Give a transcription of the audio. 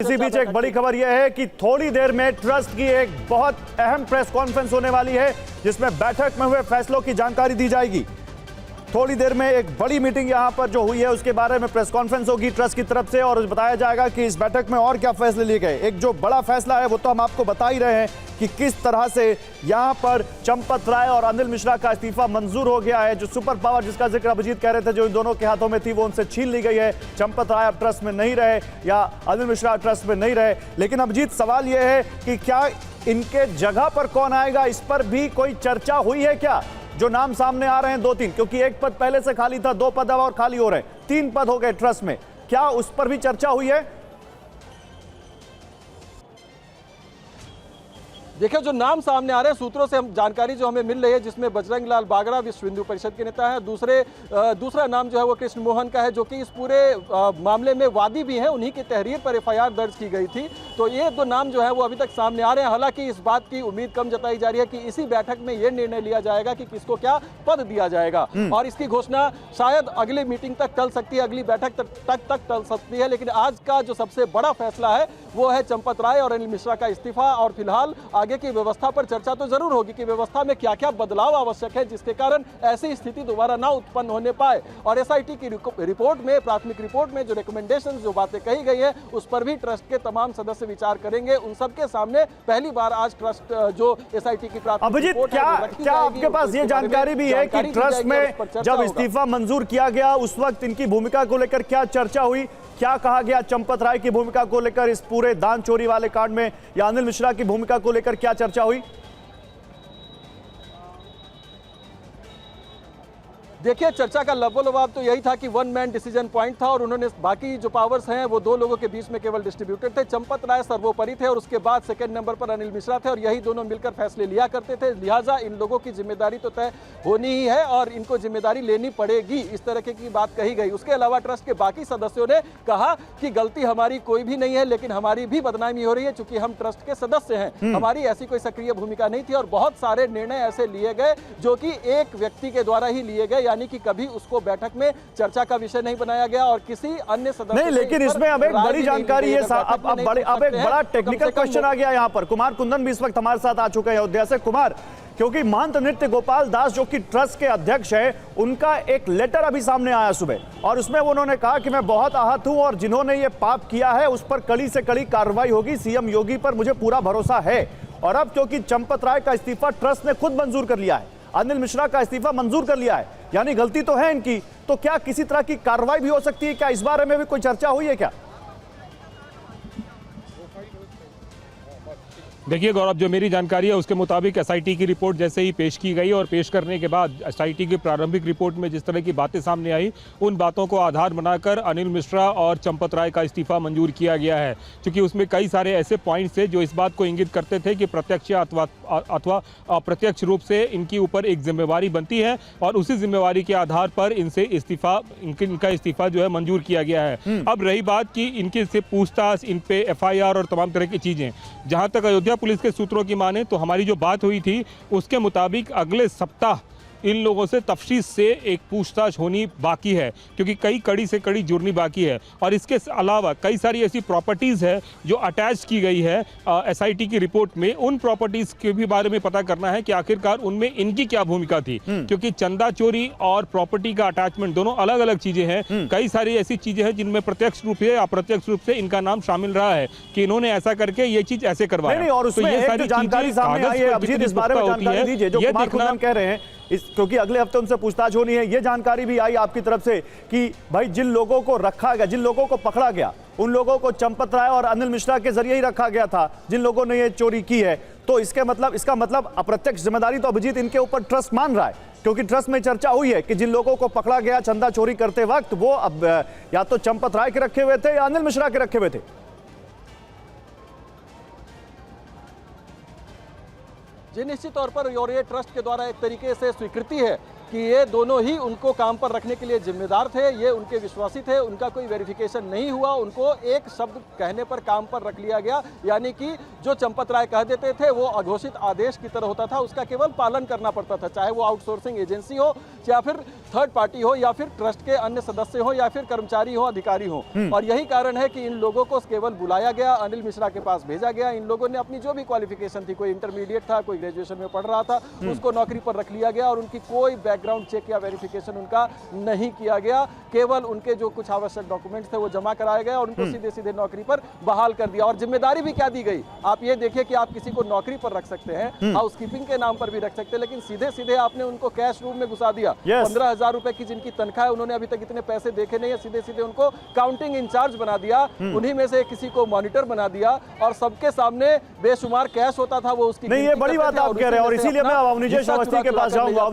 इसी बीच एक बड़ी खबर यह है कि थोड़ी देर में ट्रस्ट की एक बहुत अहम प्रेस कॉन्फ्रेंस होने वाली है, जिसमें बैठक में हुए फैसलों की जानकारी दी जाएगी। थोड़ी देर में एक बड़ी मीटिंग यहां पर जो हुई है उसके बारे में प्रेस कॉन्फ्रेंस होगी ट्रस्ट की तरफ से, और बताया जाएगा कि इस बैठक में और क्या फैसले लिए गए। एक जो बड़ा फैसला है वो तो हम आपको बता ही रहे हैं कि किस तरह से यहां पर चंपत राय और अनिल मिश्रा का इस्तीफा मंजूर हो गया है। जो सुपर पावर जिसका जिक्र अभिजीत कह रहे थे, जो इन दोनों के हाथों में थी, वो उनसे छीन ली गई है। चंपत राय अब ट्रस्ट में नहीं रहे या अनिल मिश्रा ट्रस्ट में नहीं रहे। लेकिन अभिजीत, सवाल यह है कि क्या इनके जगह पर कौन आएगा, इस पर भी कोई चर्चा हुई है क्या? जो नाम सामने आ रहे हैं 2-3, क्योंकि एक पद पहले से खाली था, 2 पद अब और खाली हो रहे हैं, 3 पद हो गए ट्रस्ट में, क्या उस पर भी चर्चा हुई है? देखिए, जो नाम सामने आ रहे हैं, सूत्रों से हम जानकारी जो हमें मिल रही है, जिसमें बजरंग लाल बागड़ा विश्व हिंदू परिषद के नेता हैं, दूसरा नाम जो है वो कृष्ण मोहन का है, जो कि इस पूरे मामले में वादी भी हैं, उन्हीं की तहरीर पर एफआईआर दर्ज की गई थी। तो ये 2 नाम जो है वो अभी तक सामने आ रहे हैं। हालांकि इस बात की उम्मीद कम जताई जा रही है कि इसी बैठक में ये निर्णय लिया जाएगा कि किसको क्या पद दिया जाएगा, और इसकी घोषणा शायद अगली मीटिंग तक टल सकती है, अगली बैठक तक टल सकती है। लेकिन आज का जो सबसे बड़ा फैसला है वो है चंपत राय और अनिल मिश्रा का इस्तीफा। और फिलहाल आगे की व्यवस्था पर चर्चा तो जरूर होगी कि व्यवस्था में क्या क्या बदलाव आवश्यक है, जिसके कारण ऐसी स्थिति दोबारा ना उत्पन्न होने पाए। और एसआईटी की रिपोर्ट में, प्राथमिक रिपोर्ट में जो रिकमेंडेशन, जो बातें कही गई है, उस पर भी ट्रस्ट के तमाम सदस्य विचार करेंगे। उन सबके सामने पहली बार आज ट्रस्ट जो एसआईटी की प्राथमिक रिपोर्ट है, क्या आपके पास ये जानकारी भी है कि ट्रस्ट में जब इस्तीफा मंजूर किया गया उस वक्त इनकी भूमिका को लेकर क्या चर्चा हुई? क्या कहा गया चंपत राय की भूमिका को लेकर इस पूरे दान चोरी वाले कांड में, या अनिल मिश्रा की भूमिका को लेकर क्या चर्चा हुई? देखिए, चर्चा का लबोलबाब तो यही था कि 1 मैन डिसीजन पॉइंट था, और उन्होंने बाकी जो पावर्स हैं वो 2 लोगों के बीच में केवल डिस्ट्रीब्यूटेड थे। चंपत राय सर्वोपरि थे और उसके बाद सेकंड नंबर पर अनिल मिश्रा थे, और यही दोनों मिलकर फैसले लिया करते थे। लिहाजा इन लोगों की जिम्मेदारी तो तय होनी ही है और इनको जिम्मेदारी लेनी पड़ेगी, इस तरह की बात कही गई। उसके अलावा ट्रस्ट के बाकी सदस्यों ने कहा कि गलती हमारी कोई भी नहीं है, लेकिन हमारी भी बदनामी हो रही है, चूंकि हम ट्रस्ट के सदस्य हैं। हमारी ऐसी कोई सक्रिय भूमिका नहीं थी, और बहुत सारे निर्णय ऐसे लिए गए जो कि एक व्यक्ति के द्वारा ही लिए गए, यानी कि कभी उसको बैठक में चर्चा का विषय नहीं बनाया गया और किसी अन्य सदस्य नहीं। लेकिन इसमें अब एक बड़ी जानकारी है, अब एक बड़ा टेक्निकल क्वेश्चन आ गया यहाँ पर। कुमार कुंदन भी इस वक्त हमारे साथ आ चुके हैं अयोध्या से। कुमार, क्योंकि महंत नृत्य गोपाल दास जो कि ट्रस्ट के अध्यक्ष है, उनका एक लेटर अभी सामने आया सुबह, और उसमें उन्होंने कहा कि मैं बहुत आहत हूं और जिन्होंने ये पाप किया है उस पर कड़ी से कड़ी कार्रवाई होगी, सीएम योगी पर मुझे पूरा भरोसा है। और अब क्योंकि चंपत राय का इस्तीफा ट्रस्ट ने खुद मंजूर कर लिया है, अनिल मिश्रा का इस्तीफा मंजूर कर लिया है, यानी गलती तो है इनकी, तो क्या किसी तरह की कार्रवाई भी हो सकती है? क्या इस बारे में भी कोई चर्चा हुई है क्या? देखिए गौरव, जो मेरी जानकारी है उसके मुताबिक एसआईटी की रिपोर्ट जैसे ही पेश की गई और पेश करने के बाद एसआईटी की प्रारंभिक रिपोर्ट में जिस तरह की बातें सामने आई, उन बातों को आधार बनाकर अनिल मिश्रा और चंपत राय का इस्तीफा मंजूर किया गया है। क्योंकि उसमें कई सारे ऐसे पॉइंट्स थे जो इस बात को इंगित करते थे कि प्रत्यक्ष अथवा अप्रत्यक्ष रूप से इनके ऊपर एक जिम्मेवारी बनती है, और उसी जिम्मेवारी के आधार पर इनका इस्तीफा जो है मंजूर किया गया है। अब रही बात कि इनके से पूछताछ, इन पे एफआईआर और तमाम तरह की चीजें, जहां तक अयोध्या पुलिस के सूत्रों की माने तो हमारी जो बात हुई थी उसके मुताबिक अगले सप्ताह इन लोगों से तफसील से एक पूछताछ होनी बाकी है, क्योंकि कई कड़ी से कड़ी जुड़नी बाकी है। और इसके अलावा कई सारी ऐसी प्रॉपर्टीज़ है जो अटैच की गई है एसआईटी की रिपोर्ट में, उन प्रॉपर्टीज़ के भी बारे में पता करना है कि आखिरकार उनमें इनकी क्या भूमिका थी, क्योंकि चंदा चोरी और प्रॉपर्टी का अटैचमेंट दोनों अलग अलग चीज़ें हैं। कई सारी ऐसी चीज़ें हैं जिनमें प्रत्यक्ष रूप से या अप्रत्यक्ष रूप से इनका नाम शामिल रहा है कि इन्होंने ऐसा करके ये चीज़ ऐसे करवाया। और उसमें एक जो जानकारी सामने आई है, अभिजीत इस बारे में जानकारी दीजिए, जो कुमार कुंदन कह रहे हैं, क्योंकि अगले हफ्ते उनसे पूछताछ होनी है, ये जानकारी भी आई आपकी तरफ से कि भाई जिन लोगों को रखा गया, जिन लोगों को पकड़ा गया, उन लोगों को चंपत राय और अनिल मिश्रा के जरिए ही रखा गया था, जिन लोगों ने ये चोरी की है। तो इसका मतलब अप्रत्यक्ष जिम्मेदारी तो अभिजीत इनके ऊपर ट्रस्ट मान रहा है, क्योंकि ट्रस्ट में चर्चा हुई है कि जिन लोगों को पकड़ा गया चंदा चोरी करते वक्त, वो अब या तो चंपत राय के रखे हुए थे या अनिल मिश्रा के रखे हुए थे। जी, निश्चित तौर पर, और ये ट्रस्ट के द्वारा एक तरीके से स्वीकृति है कि ये दोनों ही उनको काम पर रखने के लिए जिम्मेदार थे, ये उनके विश्वासी थे, उनका कोई वेरिफिकेशन नहीं हुआ, उनको एक शब्द कहने पर काम पर रख लिया गया। यानी कि जो चंपत राय कह देते थे वो अघोषित आदेश की तरह होता था, उसका केवल पालन करना पड़ता था, चाहे वो आउटसोर्सिंग एजेंसी हो या फिर थर्ड पार्टी हो या फिर ट्रस्ट के अन्य सदस्य हो या फिर कर्मचारी हो, अधिकारी हो। और यही कारण है कि इन लोगों को केवल बुलाया गया, अनिल मिश्रा के पास भेजा गया। इन लोगों ने अपनी जो भी क्वालिफिकेशन थी, कोई इंटरमीडिएट था, कोई ग्रेजुएशन में पढ़ रहा था, उसको नौकरी पर रख लिया गया और उनकी कोई बैकग्राउंड चेक या वेरिफिकेशन उनका नहीं किया गया। केवल उनके जो कुछ आवश्यक डॉक्यूमेंट्स थे वो जमा कराए गए और उनको सीधे सीधे नौकरी पर बहाल कर दिया। और जिम्मेदारी भी क्या दी गई, आप ये देखिए कि आप किसी को नौकरी पर रख सकते हैं, हाउसकीपिंग के नाम पर भी रख सकते हैं, लेकिन सीधे सीधे आपने उनको कैश रूम में घुसा दिया। 15,000 रुपए की जिनकी तनख्वाह है, उन्होंने अभी तक इतने पैसे देखे नहीं है, सीधे सीधे उनको काउंटिंग इंचार्ज बना दिया, उन्हीं में से किसी को मॉनिटर बना दिया और सबके सामने बेशुमार कैश होता था वो उसकी नहीं, ये बड़ी बात आप कह रहे हैं और इसीलिए मैं अवनीश अवस्थी के पास जाऊंगा।